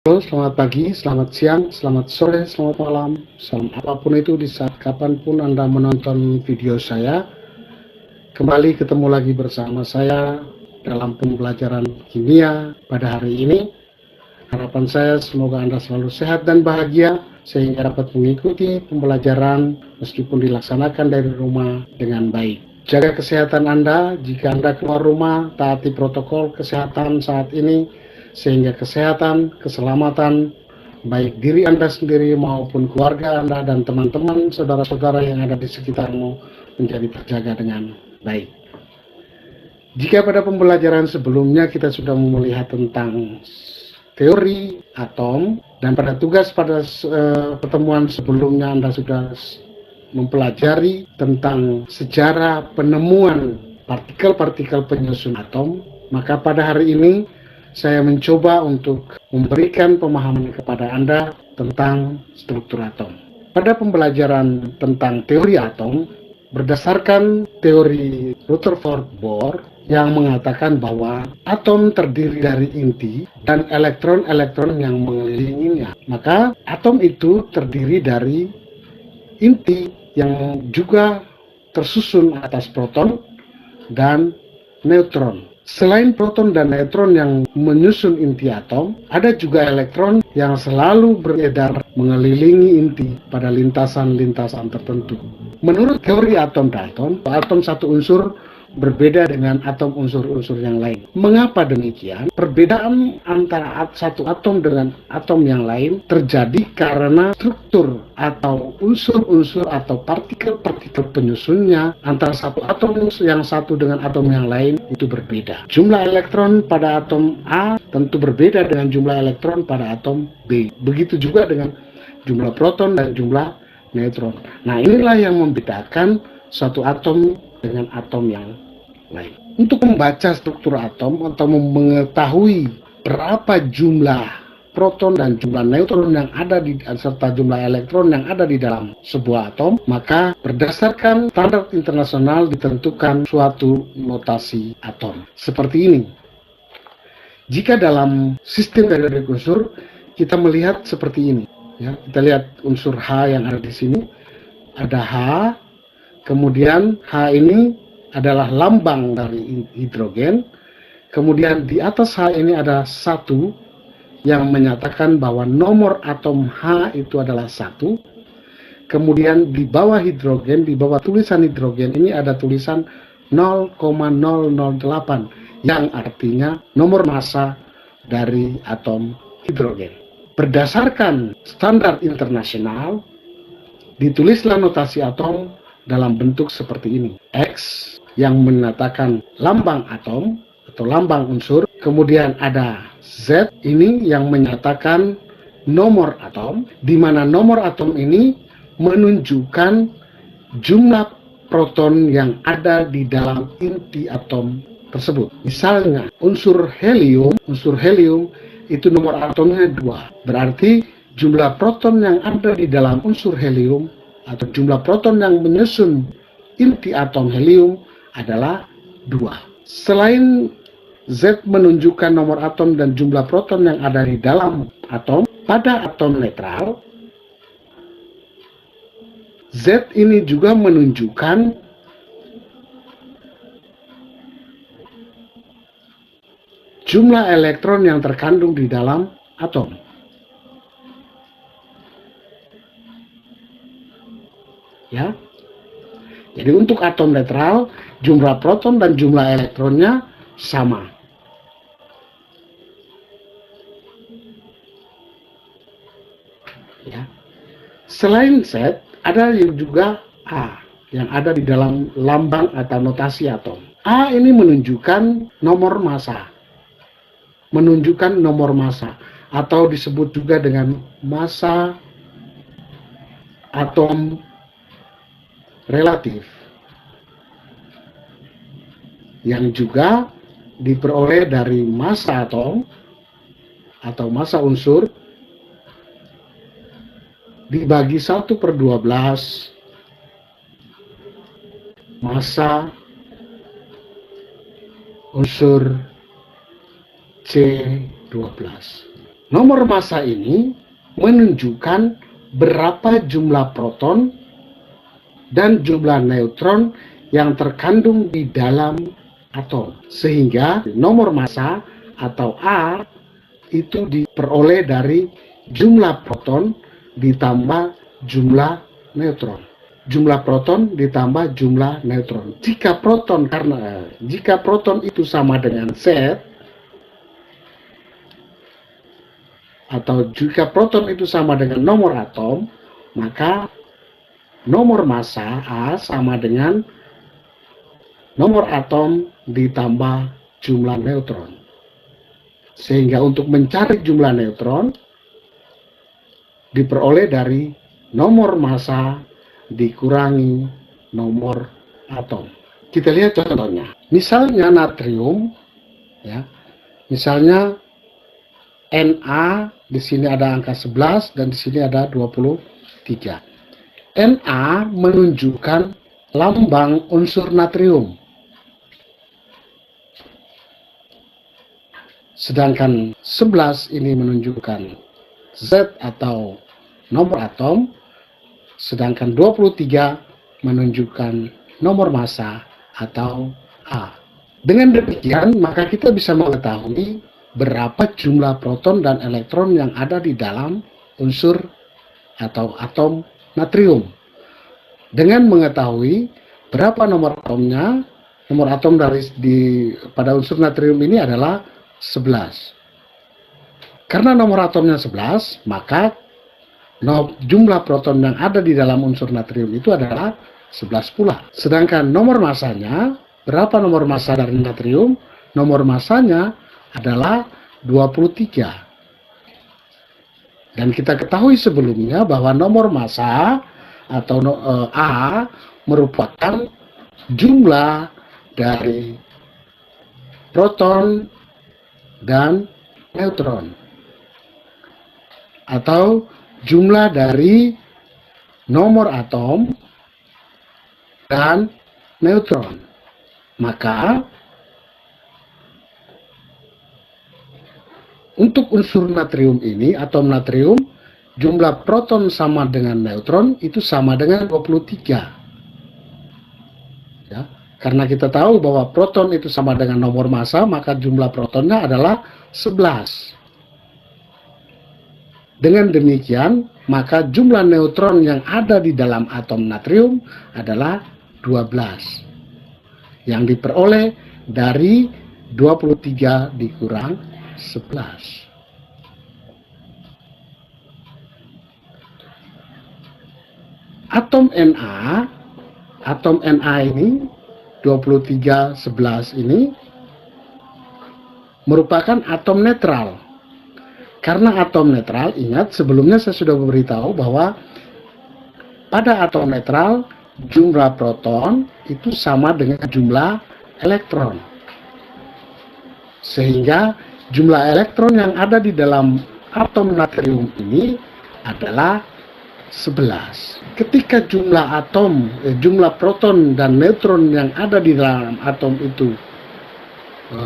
Halo, selamat pagi, selamat siang, selamat sore, selamat malam, selamat apapun itu di saat kapanpun Anda menonton video saya. Kembali ketemu lagi bersama saya dalam pembelajaran kimia pada hari ini. Harapan saya semoga Anda selalu sehat dan bahagia sehingga dapat mengikuti pembelajaran meskipun dilaksanakan dari rumah dengan baik. Jaga kesehatan Anda, jika Anda keluar rumah, taati protokol kesehatan saat ini sehingga kesehatan, keselamatan baik diri Anda sendiri maupun keluarga Anda dan teman-teman, saudara-saudara yang ada di sekitarmu menjadi terjaga dengan baik. Jika pada pembelajaran sebelumnya kita sudah melihat tentang teori atom dan pada tugas pada pertemuan sebelumnya Anda sudah mempelajari tentang sejarah penemuan partikel-partikel penyusun atom, maka pada hari ini saya mencoba untuk memberikan pemahaman kepada Anda tentang struktur atom. Pada pembelajaran tentang teori atom, berdasarkan teori Rutherford Bohr yang mengatakan bahwa atom terdiri dari inti dan elektron-elektron yang mengelilinginya, maka atom itu terdiri dari inti yang juga tersusun atas proton dan neutron. Selain proton dan neutron yang menyusun inti atom, ada juga elektron yang selalu beredar mengelilingi inti pada lintasan-lintasan tertentu. Menurut teori atom Dalton, atom satu unsur berbeda dengan atom unsur-unsur yang lain. Mengapa demikian? Perbedaan antara satu atom dengan atom yang lain terjadi karena struktur atau unsur-unsur atau partikel-partikel penyusunnya antara satu atom yang satu dengan atom yang lain itu berbeda. Jumlah elektron pada atom A tentu berbeda dengan jumlah elektron pada atom B. Begitu juga dengan jumlah proton dan jumlah neutron. Nah, inilah yang membedakan suatu atom dengan atom yang lain. Untuk membaca struktur atom atau mengetahui berapa jumlah proton dan jumlah neutron yang ada serta jumlah elektron yang ada di dalam sebuah atom, maka berdasarkan standar internasional ditentukan suatu notasi atom. Seperti ini. Jika dalam sistem periodik unsur kita melihat seperti ini, ya, kita lihat unsur H yang ada di sini, ada H, kemudian H ini adalah lambang dari hidrogen, kemudian di atas H ini ada 1 yang menyatakan bahwa nomor atom H itu adalah 1, kemudian di bawah hidrogen, di bawah tulisan hidrogen ini ada tulisan 0,008 yang artinya nomor massa dari atom hidrogen. Berdasarkan standar internasional, ditulislah notasi atom dalam bentuk seperti ini. X yang menyatakan lambang atom atau lambang unsur, kemudian ada Z ini yang menyatakan nomor atom, di mana nomor atom ini menunjukkan jumlah proton yang ada di dalam inti atom tersebut. Misalnya unsur helium itu nomor atomnya 2. Berarti jumlah proton yang ada di dalam unsur helium atau jumlah proton yang menyusun inti atom helium adalah 2. Selain Z menunjukkan nomor atom dan jumlah proton yang ada di dalam atom, pada atom netral Z ini juga menunjukkan jumlah elektron yang terkandung di dalam atom. Ya. Jadi untuk atom netral, jumlah proton dan jumlah elektronnya sama. Ya. Selain Z, ada juga A yang ada di dalam lambang atau notasi atom. A ini menunjukkan nomor massa. Menunjukkan nomor massa atau disebut juga dengan massa atom relatif yang juga diperoleh dari massa atom atau massa unsur dibagi 1/12 massa unsur C12. Nomor massa ini menunjukkan berapa jumlah proton dan jumlah neutron yang terkandung di dalam atom. Sehingga nomor massa atau A itu diperoleh dari jumlah proton ditambah jumlah neutron. Jumlah proton ditambah jumlah neutron. Jika proton itu sama dengan Z, atau jika proton itu sama dengan nomor atom, maka nomor massa A sama dengan nomor atom ditambah jumlah neutron. Sehingga untuk mencari jumlah neutron diperoleh dari nomor massa dikurangi nomor atom. Kita lihat contohnya. Misalnya natrium, ya. Misalnya Na di sini ada angka 11 dan di sini ada 23. Na menunjukkan lambang unsur natrium. Sedangkan 11 ini menunjukkan Z atau nomor atom, sedangkan 23 menunjukkan nomor massa atau A. Dengan demikian, maka kita bisa mengetahui berapa jumlah proton dan elektron yang ada di dalam unsur atau atom natrium. Dengan mengetahui berapa nomor atomnya, nomor atom pada unsur natrium ini adalah 11. Karena nomor atomnya 11, maka jumlah proton yang ada di dalam unsur natrium itu adalah 11 pula. Sedangkan nomor massanya, berapa nomor massa dari natrium? Nomor massanya adalah 23. Dan kita ketahui sebelumnya bahwa nomor massa atau A merupakan jumlah dari proton dan neutron, atau jumlah dari nomor atom dan neutron. Maka untuk unsur natrium ini, atom natrium, jumlah proton sama dengan neutron itu sama dengan 23. Ya, karena kita tahu bahwa proton itu sama dengan nomor massa, maka jumlah protonnya adalah 11. Dengan demikian, maka jumlah neutron yang ada di dalam atom natrium adalah 12. Yang diperoleh dari 23 dikurang 11. Atom Na ini 23, 11 ini merupakan atom netral. Karena atom netral, ingat sebelumnya saya sudah memberitahu bahwa pada atom netral jumlah proton itu sama dengan jumlah elektron. Sehingga jumlah elektron yang ada di dalam atom natrium ini adalah 11. Ketika jumlah proton dan neutron yang ada di dalam atom itu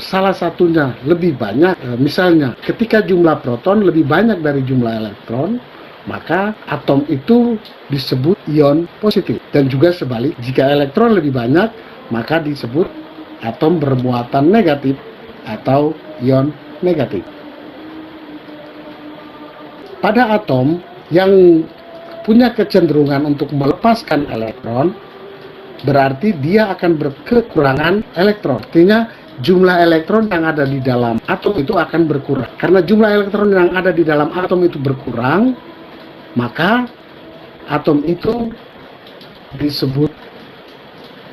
salah satunya lebih banyak, misalnya ketika jumlah proton lebih banyak dari jumlah elektron, maka atom itu disebut ion positif. Dan juga sebalik, jika elektron lebih banyak, maka disebut atom bermuatan negatif atau ion negatif. Pada atom yang punya kecenderungan untuk melepaskan elektron, berarti dia akan berkekurangan elektron. Artinya jumlah elektron yang ada di dalam atom itu akan berkurang. Karena jumlah elektron yang ada di dalam atom itu berkurang, maka atom itu disebut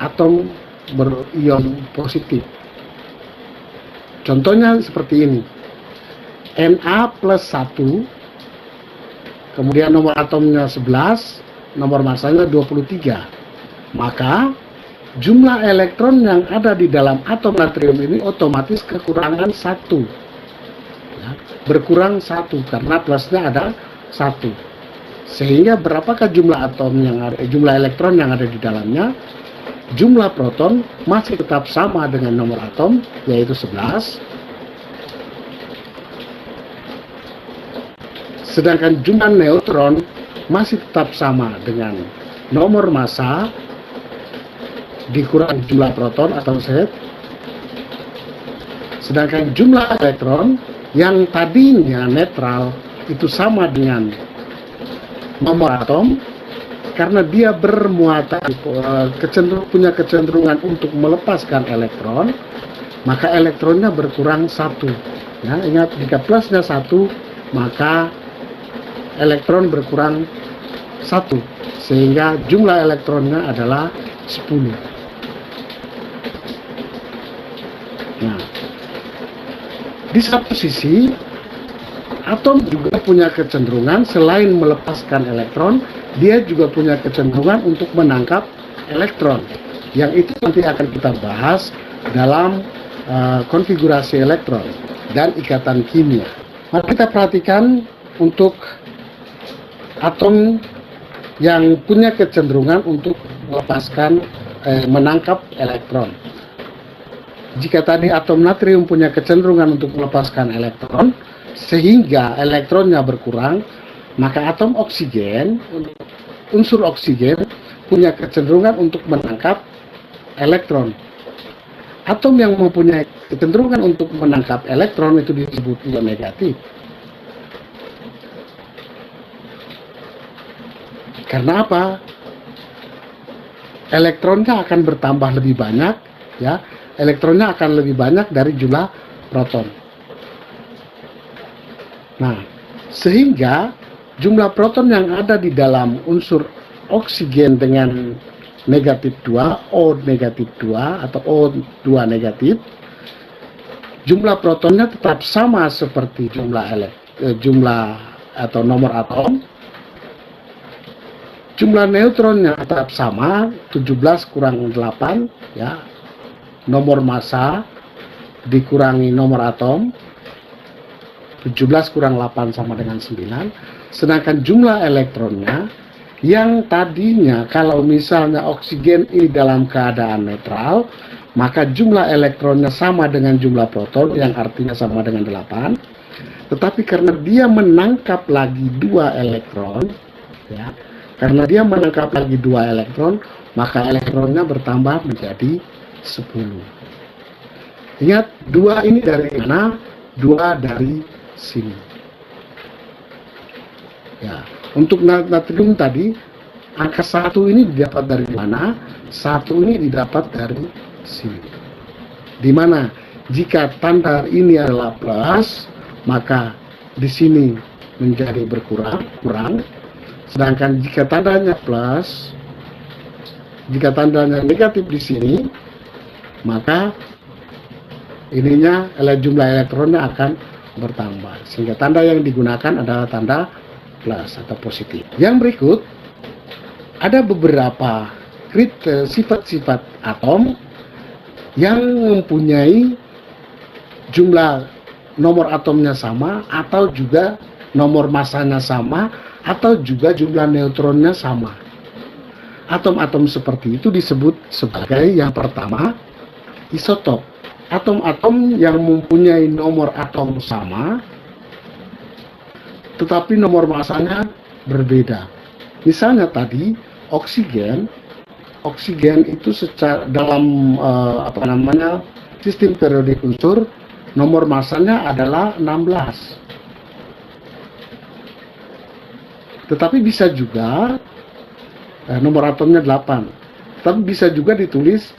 atom berion positif. Contohnya seperti ini. Na plus 1, kemudian nomor atomnya 11, nomor massanya 23. Maka jumlah elektron yang ada di dalam atom natrium ini otomatis kekurangan 1. Ya, berkurang 1 karena plusnya ada 1. Sehingga berapakah jumlah jumlah elektron yang ada di dalamnya? Jumlah proton masih tetap sama dengan nomor atom, yaitu 11. Sedangkan jumlah neutron masih tetap sama dengan nomor massa dikurang jumlah proton atau Z. Sedangkan jumlah elektron yang tadinya netral itu sama dengan nomor atom, karena dia bermuatan punya kecenderungan untuk melepaskan elektron, maka elektronnya berkurang satu. Ya, ingat, jika plusnya satu, maka elektron berkurang satu, sehingga jumlah elektronnya adalah 10. Nah, di satu sisi atom juga punya kecenderungan selain melepaskan elektron, dia juga punya kecenderungan untuk menangkap elektron, yang itu nanti akan kita bahas dalam konfigurasi elektron dan ikatan kimia. Mari kita perhatikan untuk atom yang punya kecenderungan untuk melepaskan menangkap elektron. Jika tadi atom natrium punya kecenderungan untuk melepaskan elektron sehingga elektronnya berkurang, maka atom oksigen, unsur oksigen, punya kecenderungan untuk menangkap elektron. Atom yang mempunyai kecenderungan untuk menangkap elektron itu disebut ion negatif. Karena apa? Elektronnya akan bertambah lebih banyak, ya. Elektronnya akan lebih banyak dari jumlah proton. Nah, sehingga jumlah proton yang ada di dalam unsur oksigen dengan negatif 2, O negatif 2 atau O2 negatif, jumlah protonnya tetap sama seperti jumlah atau nomor atom. Jumlah neutronnya tetap sama, 17 kurang 8, ya. Nomor massa dikurangi nomor atom, 17 kurang 8 sama dengan 9. Sedangkan jumlah elektronnya yang tadinya kalau misalnya oksigen ini dalam keadaan netral, maka jumlah elektronnya sama dengan jumlah proton, yang artinya sama dengan 8. Tetapi karena dia menangkap lagi 2 elektron, ya, karena dia menangkap lagi 2 elektron, maka elektronnya bertambah menjadi 10. Ingat, 2 ini dari mana? 2 dari sini. Ya, untuk natrium tadi, angka 1 ini didapat dari mana? 1 ini didapat dari sini. Di mana jika tanda ini adalah plus, maka di sini menjadi kurang. Sedangkan jika tandanya plus, jika tandanya negatif di sini, maka ininya jumlah elektronnya akan bertambah, sehingga tanda yang digunakan adalah tanda plus atau positif. Yang berikut ada beberapa sifat-sifat atom yang mempunyai jumlah nomor atomnya sama, atau juga nomor masanya sama, atau juga jumlah neutronnya sama. Atom-atom seperti itu disebut sebagai, yang pertama, isotop. Atom-atom yang mempunyai nomor atom sama, tetapi nomor masanya berbeda. Misalnya tadi oksigen itu secara dalam sistem periodik unsur, nomor masanya adalah 16. Tetapi bisa juga nomor atomnya 8. Tapi bisa juga ditulis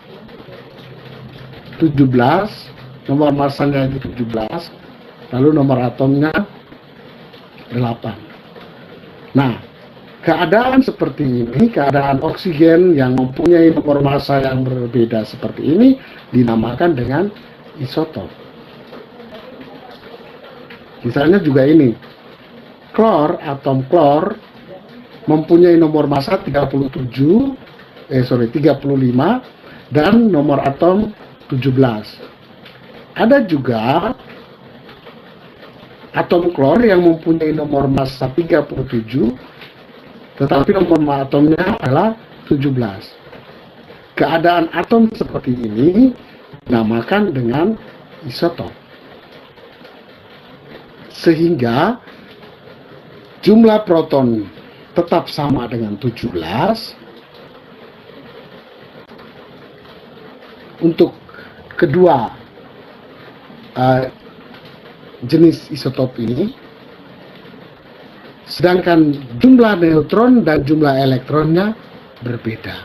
17, nomor masanya itu 17, lalu nomor atomnya 8. Nah, keadaan seperti ini, keadaan oksigen yang mempunyai nomor massa yang berbeda seperti ini, dinamakan dengan isotop. Misalnya juga ini, atom klor mempunyai nomor massa 35 dan nomor atom 17. Ada juga atom klor yang mempunyai nomor massa 37, tetapi nomor atomnya adalah 17. Keadaan atom seperti ini dinamakan dengan isotop. Sehingga jumlah proton tetap sama dengan 17. Untuk kedua jenis isotop ini, sedangkan jumlah neutron dan jumlah elektronnya berbeda.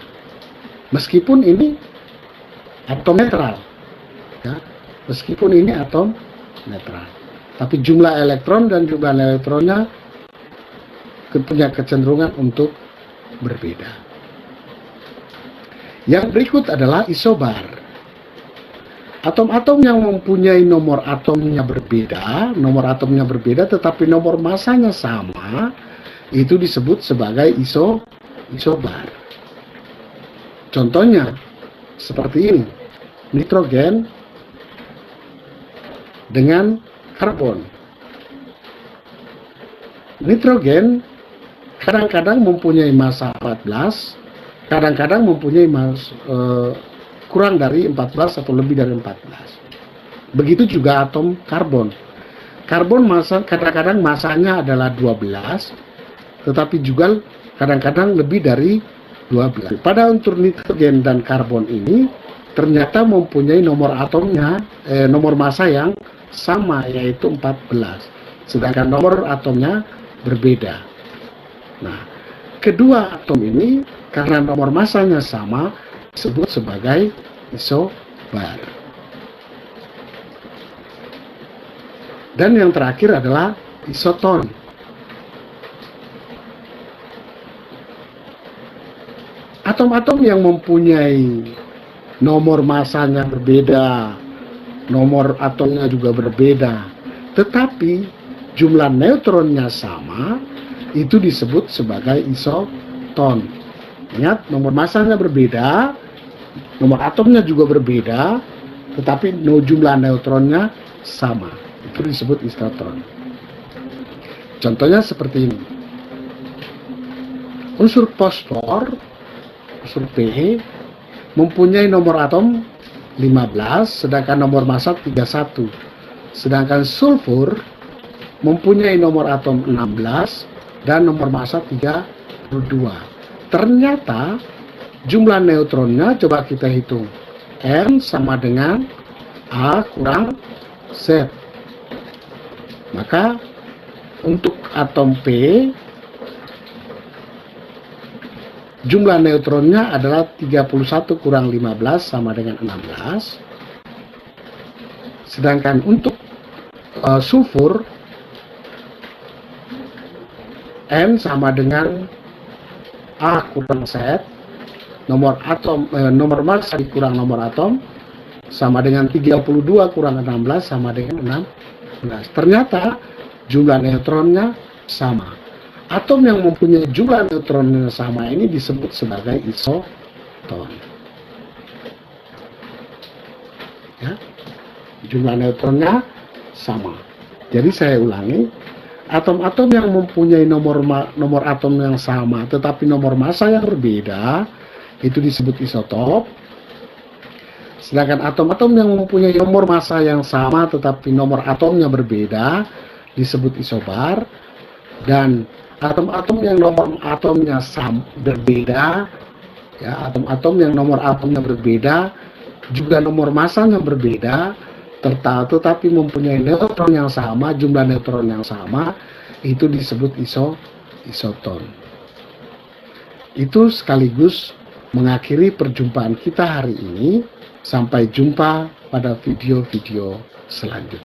Meskipun ini atom netral, ya, meskipun ini atom netral, tapi jumlah elektron dan jumlah elektronnya punya kecenderungan untuk berbeda. Yang berikut adalah isobar. Atom-atom yang mempunyai nomor atomnya berbeda tetapi nomor masanya sama, itu disebut sebagai isobar. Contohnya seperti ini, nitrogen dengan karbon. Nitrogen kadang-kadang mempunyai massa 14, kadang-kadang mempunyai kurang dari 14 atau lebih dari 14. Begitu juga atom karbon. Karbon kadang-kadang masanya adalah 12, tetapi juga kadang-kadang lebih dari 12. Pada unsur nitrogen dan karbon ini ternyata mempunyai nomor massa yang sama, yaitu 14. Sedangkan nomor atomnya berbeda. Nah, kedua atom ini karena nomor massanya sama disebut sebagai isobar. Dan yang terakhir adalah isoton. Atom-atom yang mempunyai nomor massanya berbeda, nomor atomnya juga berbeda, tetapi jumlah neutronnya sama, itu disebut sebagai isoton. Ingat, nomor massanya berbeda, nomor atomnya juga berbeda, tetapi jumlah neutronnya sama. Itu disebut isoton. Contohnya seperti ini. Unsur fosfor, unsur P, mempunyai nomor atom 15, sedangkan nomor massa 31. Sedangkan sulfur mempunyai nomor atom 16 dan nomor massa 32. Ternyata jumlah neutronnya coba kita hitung. N sama dengan A kurang Z. Maka untuk atom P, jumlah neutronnya adalah 31 kurang 15 sama dengan 16. Sedangkan untuk sulfur, N sama dengan A kurang Z, nomor massa dikurang nomor atom sama dengan 32 kurang 16 sama dengan 16. Ternyata jumlah neutronnya sama. Atom yang mempunyai jumlah neutronnya sama ini disebut sebagai isoton. Ya, jumlah neutronnya sama. Jadi saya ulangi, atom-atom yang mempunyai nomor atom yang sama tetapi nomor massa yang berbeda itu disebut isotop. Sedangkan atom-atom yang mempunyai nomor massa yang sama tetapi nomor atomnya berbeda disebut isobar. Dan atom-atom yang nomor atomnya berbeda, ya, atom-atom yang nomor atomnya berbeda juga nomor massanya berbeda, tetapi mempunyai neutron yang sama, jumlah neutron yang sama, itu disebut isoton. Itu sekaligus mengakhiri perjumpaan kita hari ini. Sampai jumpa pada video-video selanjutnya.